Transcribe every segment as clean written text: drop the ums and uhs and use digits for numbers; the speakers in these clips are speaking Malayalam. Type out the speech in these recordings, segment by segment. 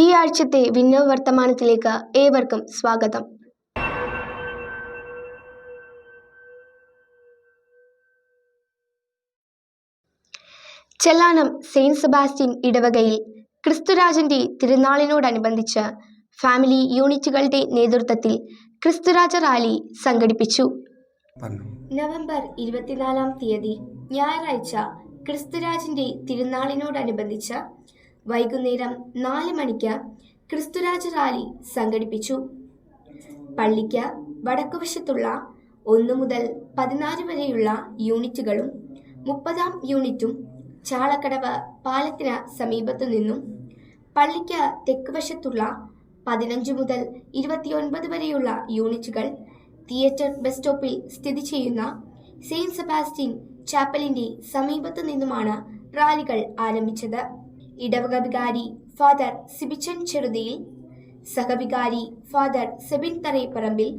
ഈ ആഴ്ചത്തെ വിന്നർ വർത്തമാനത്തിലേക്ക് ഏവർക്കും സ്വാഗതം. ചെല്ലാനം സെയിന്റ് സെബാസ്റ്റ്യൻ ഇടവകയിൽ ക്രിസ്തുരാജന്റെ തിരുനാളിനോടനുബന്ധിച്ച് ഫാമിലി യൂണിറ്റുകളുടെ നേതൃത്വത്തിൽ ക്രിസ്തുരാജ റാലി സംഘടിപ്പിച്ചു. നവംബർ 24 ഞായറാഴ്ച ക്രിസ്തുരാജന്റെ തിരുനാളിനോടനുബന്ധിച്ച് വൈകുന്നേരം 4 മണിക്ക് ക്രിസ്തുരാജ റാലി സംഘടിപ്പിച്ചു. പള്ളിക്ക് വടക്കുവശത്തുള്ള 1 മുതൽ 16 വരെയുള്ള യൂണിറ്റുകളും 30ാം യൂണിറ്റും ചാളക്കടവ് പാലത്തിന് സമീപത്തു നിന്നും പള്ളിക്ക് തെക്കുവശത്തുള്ള 15 മുതൽ 29 വരെയുള്ള യൂണിറ്റുകൾ തിയേറ്റർ ബസ് സ്റ്റോപ്പിൽ സ്ഥിതി ചെയ്യുന്ന സെയിന്റ് സെബാസ്റ്റ്യൻ ചാപ്പലിന്റെ സമീപത്തു നിന്നുമാണ് റാലികൾ ആരംഭിച്ചത്. ഇടവക വികാരി ഫാദർ സിബിച്ചൻ ചെറുതിയിൽ, സഹവികാരി ഫാദർ സെബിൻ തറേപ്പറമ്പിൽ,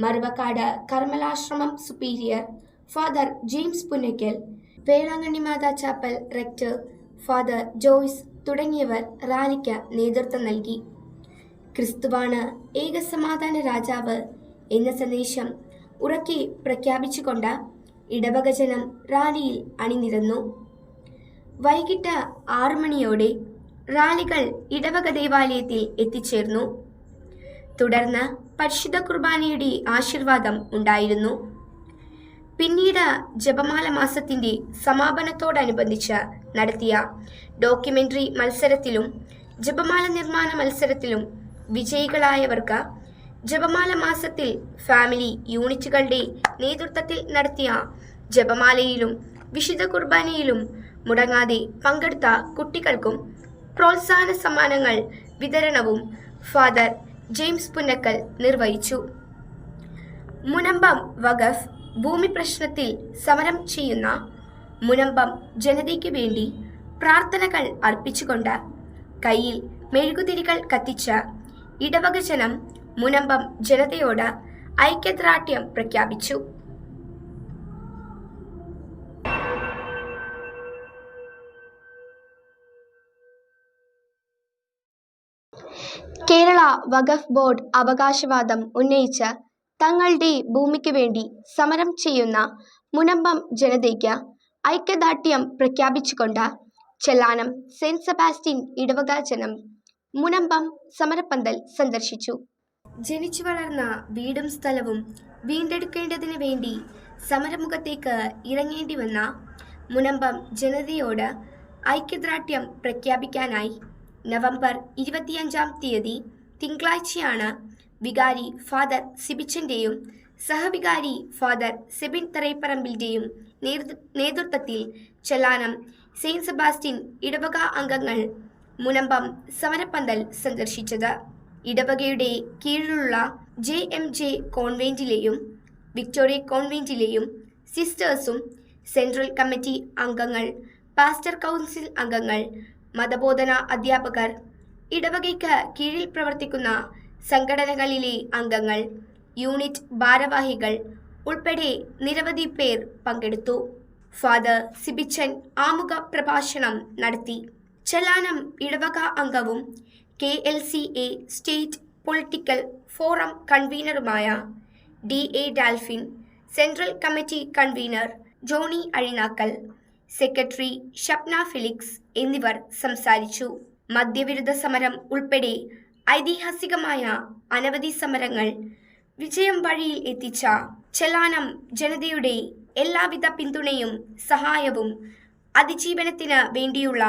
മറുവക്കാട് കർമ്മലാശ്രമം superior father James Punnakkal, Velankanni Mata chapel rector father Joyce തുടങ്ങിയവർ റാലിക്ക് നേതൃത്വം നൽകി. ക്രിസ്തുവാണ് ഏകസമാധാന രാജാവ് എന്ന സന്ദേശം ഉറക്കെ പ്രഖ്യാപിച്ചുകൊണ്ട് ഇടവക ജനം റാലിയിൽ അണിനിരന്നു. വൈകിട്ട് 6 മണിയോടെ റാലികൾ ഇടവക ദേവാലയത്തിൽ എത്തിച്ചേർന്നു. തുടർന്ന് പരിശുദ്ധ കുർബാനയുടെ ആശീർവാദം ഉണ്ടായിരുന്നു. പിന്നീട് ജപമാല മാസത്തിന്റെ സമാപനത്തോടനുബന്ധിച്ച് നടത്തിയ ഡോക്യുമെന്ററി മത്സരത്തിലും ജപമാല നിർമ്മാണ മത്സരത്തിലും വിജയികളായവർക്ക് ജപമാല മാസത്തിൽ ഫാമിലി യൂണിറ്റുകളുടെ നേതൃത്വത്തിൽ നടത്തിയ ജപമാലയിലും വിശുദ്ധ കുർബാനയിലും മുടങ്ങാതെ പങ്കെടുത്ത കുട്ടികൾക്കും പ്രോത്സാഹന സമ്മാനങ്ങൾ വിതരണവും ഫാദർ ജെയിംസ് പുന്നക്കൽ നിർവഹിച്ചു. മുനമ്പം വഖഫ് ഭൂമി പ്രശ്നത്തിൽ സമരം ചെയ്യുന്ന മുനമ്പം ജനതയ്ക്ക് വേണ്ടി പ്രാർത്ഥനകൾ അർപ്പിച്ചുകൊണ്ട് കയ്യിൽ മെഴുകുതിരികൾ കത്തിച്ച ഇടവക ജനം മുനമ്പം ജനതയോട് ഐക്യദാർഢ്യം പ്രഖ്യാപിച്ചു. കേരള വഖഫ് ബോർഡ് അവകാശവാദം ഉന്നയിച്ച് തങ്ങളുടെ ഭൂമിക്ക് വേണ്ടി സമരം ചെയ്യുന്ന മുനമ്പം ജനതയ്ക്ക് ഐക്യദാർഢ്യം പ്രഖ്യാപിച്ചുകൊണ്ട് ചെല്ലാനം സെയിന്റ് സെബാസ്റ്റ്യൻ ഇടവക ജനം മുനമ്പം സമരപ്പന്തൽ സന്ദർശിച്ചു. ജനിച്ചു വളർന്ന വീടും സ്ഥലവും വീണ്ടെടുക്കേണ്ടതിന് വേണ്ടി സമരമുഖത്തേക്ക് ഇറങ്ങേണ്ടി വന്ന മുനമ്പം ജനതയോട് ഐക്യദാർഢ്യം പ്രഖ്യാപിക്കാനായി നവംബർ 25 തിങ്കളാഴ്ചയാണ് വികാരി ഫാദർ സിബിച്ചന്റെയും സഹവികാരി ഫാദർ സെബിൻ തറേപ്പറമ്പിന്റെയും നേതൃത്വത്തിൽ ചെല്ലാനം സെയിന്റ് സെബാസ്റ്റ്യൻ ഇടവക അംഗങ്ങൾ മുനമ്പം സമരപ്പന്തൽ സന്ദർശിച്ചത്. ഇടവകയുടെ കീഴിലുള്ള JMJ കോൺവെന്റിലെയും വിക്ടോറിയ കോൺവെന്റിലെയും സിസ്റ്റേഴ്സും സെൻട്രൽ കമ്മിറ്റി അംഗങ്ങൾ, പാസ്റ്റർ കൗൺസിൽ അംഗങ്ങൾ, മതബോധന അധ്യാപകർ, ഇടവകയ്ക്ക് കീഴിൽ പ്രവർത്തിക്കുന്ന സംഘടനകളിലെ അംഗങ്ങൾ, യൂണിറ്റ് ഭാരവാഹികൾ ഉൾപ്പെടെ നിരവധി പേർ പങ്കെടുത്തു. ഫാദർ സിബിച്ചൻ ആമുഖ പ്രഭാഷണം നടത്തി. ചെല്ലാനം ഇടവക അംഗവും KLCA സ്റ്റേറ്റ് പൊളിറ്റിക്കൽ ഫോറം കൺവീനറുമായ DA Dalphin, central committee convener Johnny Azhinakkal, secretary Shapna Felix എന്നിവർ സംസാരിച്ചു. മദ്യവിരുദ്ധ സമരം ഉൾപ്പെടെ ഐതിഹാസികമായ അനവധി സമരങ്ങൾ വിജയം വഴിയിൽ എത്തിച്ച ചെല്ലാനം ജനതയുടെ എല്ലാവിധ പിന്തുണയും സഹായവും അതിജീവനത്തിന് വേണ്ടിയുള്ള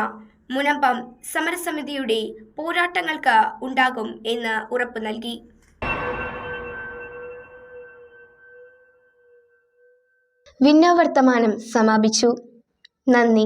മുനമ്പം സമരസമിതിയുടെ പോരാട്ടങ്ങൾക്ക് ഉണ്ടാകും എന്ന് ഉറപ്പു നൽകി. വിന്നർ വർത്തമാനം സമാപിച്ചു. നന്ദി.